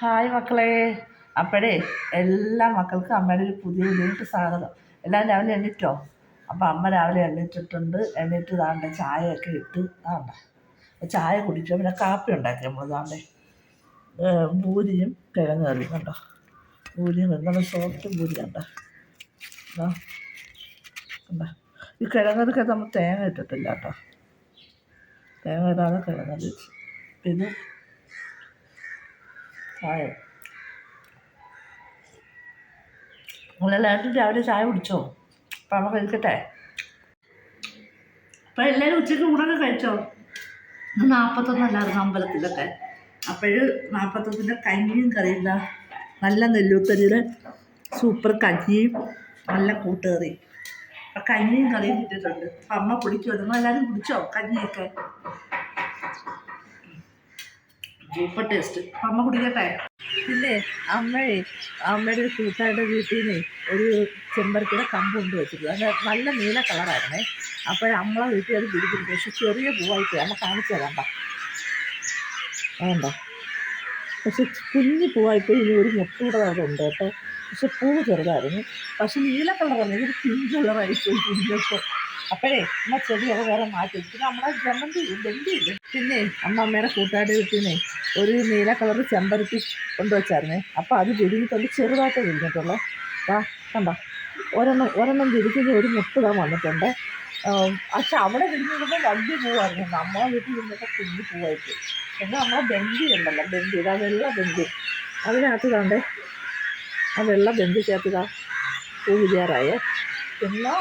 Hi മക്കളെ. അപ്പോഴേ എല്ലാ മക്കൾക്കും അമ്മയുടെ ഒരു പുതിയ വീട്ടിലേക്ക് സ്വാഗതം. എല്ലാം രാവിലെ എണ്ണീറ്റോ? അപ്പം അമ്മ രാവിലെ എണ്ണീറ്റിട്ടുണ്ട്. എണ്ണീറ്റ് താണ്ട ചായയൊക്കെ ഇട്ട് താണ്ട ചായ കുടിച്ചു. പിന്നെ കാപ്പി ഉണ്ടാക്കി നമ്മൾ താണ്ടേ പൂരിയും കിഴങ്ങ് കറിയും കണ്ടോ. പൂരിയും നല്ല സോഫ്റ്റ് പൂരി കണ്ടോ. കണ്ടോ, ഈ കിഴങ്ങൊക്കെ നമ്മൾ തേങ്ങ ഇട്ടിട്ടില്ല കേട്ടോ. തേങ്ങ ഇടാതെ കിഴങ്ങ്. പിന്നെ ചായ നിങ്ങളെല്ലാവരും രാവിലെ ചായ കുടിച്ചോ? അപ്പം നമ്മൾ കഴിക്കട്ടെ. അപ്പം എല്ലാവരും ഉച്ചയ്ക്ക് ഊണൊക്കെ കഴിച്ചോ? 41 അമ്പലത്തിലൊക്കെ. അപ്പോൾ 41 കഞ്ഞിയും കറിയില്ല, നല്ല നെല്ലൂത്തരിയുടെ സൂപ്പർ കഞ്ഞിയും നല്ല കൂട്ടുകറി. അപ്പം കഞ്ഞിയും കറിയും കിട്ടിയിട്ടുണ്ട്. അപ്പം അമ്മ കുടിക്കുമോ? നിങ്ങളെല്ലാവരും കുടിച്ചോ കഞ്ഞിയൊക്കെ? Super taste. അപ്പം അമ്മ കുടിക്കട്ടെ. പിന്നെ അമ്മയുടെ ഒരു കൂട്ടുകാരുടെ വീട്ടിൽ നിന്ന് ഒരു ചെമ്പരത്തിയുടെ കമ്പ് കൊണ്ട് വെച്ചിട്ടുണ്ട്. അത് നല്ല നീല കളറായിരുന്നേ. അപ്പോൾ നമ്മളെ വീട്ടിൽ അത് പിടിക്കുന്നു. പക്ഷെ ചെറിയ പൂവായിട്ട് അമ്മ കാണിച്ചു തരാണ്ട. വേണ്ട, പക്ഷെ കുഞ്ഞു പൂവായിട്ട് ഇനി ഒരു മുട്ടൂടെ അവിടെ ഉണ്ട് കേട്ടോ. പക്ഷെ പൂവ് ചെറുതായിരുന്നു. പക്ഷെ നീല കളറല്ല, ഇതൊരു പിങ്ക് കളറായിപ്പോയി കുഞ്ഞപ്പോൾ. അപ്പോഴേ അമ്മ ചെടിയൊക്കെ വേറെ മാറ്റി. പിന്നെ നമ്മുടെ ബന്ധിയില്ല. പിന്നെ അമ്മയുടെ കൂട്ടുകാരുടെ വീട്ടിൽ നിന്ന് ഒരു നീല കളർ ചെമ്പരത്തി കൊണ്ടുവച്ചായിരുന്നേ. അപ്പോൾ അത് വിരിഞ്ഞിട്ടുണ്ട്, ചെറുതായിട്ട് വിരിഞ്ഞിട്ടുള്ളൂ. കണ്ടോ, ഒരെണ്ണം വിരിക്കുന്ന ഒരു മുട്ടുക വന്നിട്ടുണ്ട്. പക്ഷെ അവിടെ വിരിഞ്ഞിരുമ്പോൾ വലിയ പൂവായിരുന്നു. നമ്മളെ വീട്ടിൽ നിന്നപ്പോൾ കുഞ്ഞു പൂവായിട്ട്. എന്നാൽ നമ്മളെ ബന്ദി ഉണ്ടല്ലോ, ബന്ദി, ഇതാ വെള്ള ബന്ദി, അതിനകത്ത് കണ്ടേ ആ വെള്ള ബന്ദിക്കകത്ത് ഇതാ പൂ വിരിയാറായേ. പിന്നെ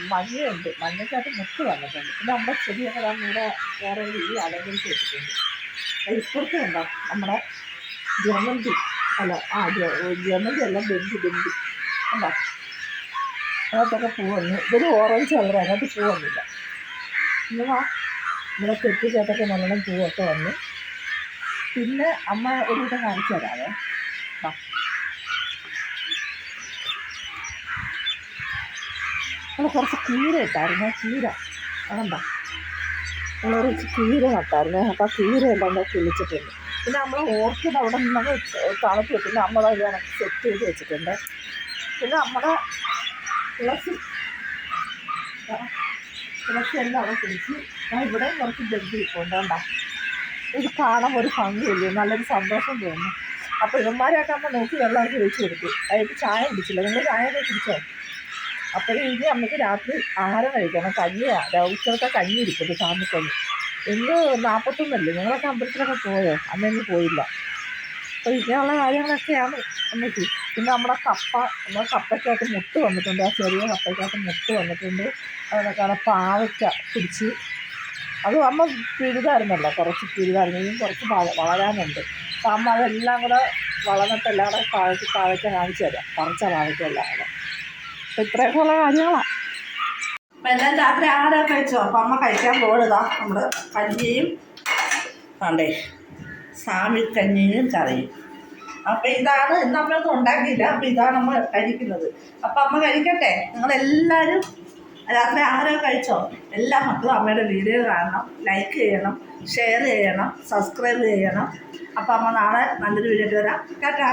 മഞ്ഞയുണ്ട്, മഞ്ഞക്കകത്ത് മുട്ട് വന്നിട്ടുണ്ട്. പിന്നെ നമ്മുടെ ചെടിയൊക്കെ നമ്മുടെ വേറെ ഈ അലങ്കരിച്ച് വെച്ചിട്ടുണ്ട്. ഇപ്പുറത്ത് കണ്ടോ നമ്മുടെ ജമന്തി, ജമന്തി അല്ല, ബന്ദി കണ്ടോ, അതിനകത്തൊക്കെ പൂ വന്നു. ഇതൊരു ഓറഞ്ച് കളർ, അതിനകത്ത് പൂ വന്നില്ല. പിന്നെ നമ്മുടെ കെട്ടിക്കകത്തൊക്കെ നല്ലോണം പൂവൊക്കെ വന്നു. പിന്നെ അമ്മ ഒരു കൂട്ടം കാണിച്ചു തരാവേ. നമ്മൾ കുറച്ച് കീര ഇട്ടായിരുന്നു. കീര അതുകൊണ്ടാ നമ്മളൊരു കീര നട്ടായിരുന്നേ. അപ്പോൾ ആ കീര എല്ലാം കിളിച്ചിട്ടുണ്ട്. പിന്നെ നമ്മൾ ഓർക്കിഡ് അവിടെ നിന്നത് തണുപ്പ് വെച്ചിട്ട് നമ്മളത് കണക്ക് സെറ്റ് ചെയ്ത് വെച്ചിട്ടുണ്ട്. പിന്നെ നമ്മുടെ തുളസി എല്ലാം അവിടെ പിടിച്ച് ഇവിടെ കുറച്ച് ബന്ധി കൊണ്ടുണ്ടാ. ഇത് കാണാൻ ഒരു ഭംഗിയില്ലേ, നല്ലൊരു സന്തോഷം തോന്നുന്നു. അപ്പോൾ ഇവന്മാരെയൊക്കെ അമ്മ നോക്കി വെള്ളമൊക്കെ ഒഴിച്ച് കൊടുത്തു. അതിന് ചായ കുടിച്ചില്ല. നിങ്ങൾ ചായയൊക്കെ കുടിച്ചോ? അപ്പോഴും ഇനി അമ്മയ്ക്ക് രാത്രി ആഹാരം കഴിക്കണം. കഞ്ഞിയാണ്, ഉച്ചയൊക്കെ കഞ്ഞി ഇരിക്കുന്നത്, ചാമിക്കഞ്ഞി. ഇന്ന് 41 നിങ്ങളൊക്കെ അമ്പലത്തിലൊക്കെ പോയോ? അമ്മ പോയില്ല. അപ്പോൾ ഇങ്ങനെയുള്ള കാര്യങ്ങളൊക്കെയാണ് അമ്മയ്ക്ക്. പിന്നെ നമ്മുടെ കപ്പയ്ക്കകത്ത് മുട്ട് വന്നിട്ടുണ്ട്. ആ ചെറിയ കപ്പയ്ക്കകത്ത് മുട്ട് വന്നിട്ടുണ്ട്. അതൊക്കെ പാവയ്ക്ക പിടിച്ച് അത് അമ്മ പിഴുതായിരുന്നല്ലോ, കുറച്ച് പിഴുതായിരുന്നു. ഇനിയും കുറച്ച് വളരാനുണ്ട്. അപ്പം അമ്മ അതെല്ലാം കൂടെ വളർന്നിട്ട് എല്ലാം കൂടെ പാവയ്ക്ക കാണിച്ചു തരാം, പറിച്ച പാവയ്ക്കെല്ലാം കൂടെ. അപ്പം ഇത്രയൊക്കെ ഉള്ള കാര്യങ്ങളാണ്. അപ്പം എല്ലാം രാത്രി ആഹാരമൊക്കെ കഴിച്ചോ? അപ്പം അമ്മ കഴിക്കാൻ പോകുന്നതാ നമ്മൾ കഞ്ഞിയും വേണ്ടേ സാമിക്കഞ്ഞിയും കറിയും. അപ്പം ഇതാണ് ഇന്ന് അമ്മയൊന്നും ഉണ്ടാക്കിയില്ല. അപ്പം ഇതാണ് അമ്മ കഴിക്കുന്നത്. അപ്പം അമ്മ കഴിക്കട്ടെ. നിങ്ങളെല്ലാവരും രാത്രി ആഹാരമൊക്കെ കഴിച്ചോ? എല്ലാ മക്കളും അമ്മയുടെ വീഡിയോ കാണണം, ലൈക്ക് ചെയ്യണം, ഷെയർ ചെയ്യണം, സബ്സ്ക്രൈബ് ചെയ്യണം. അപ്പം അമ്മ നാളെ നല്ലൊരു വീഡിയോ വരാം. ടാറ്റാ.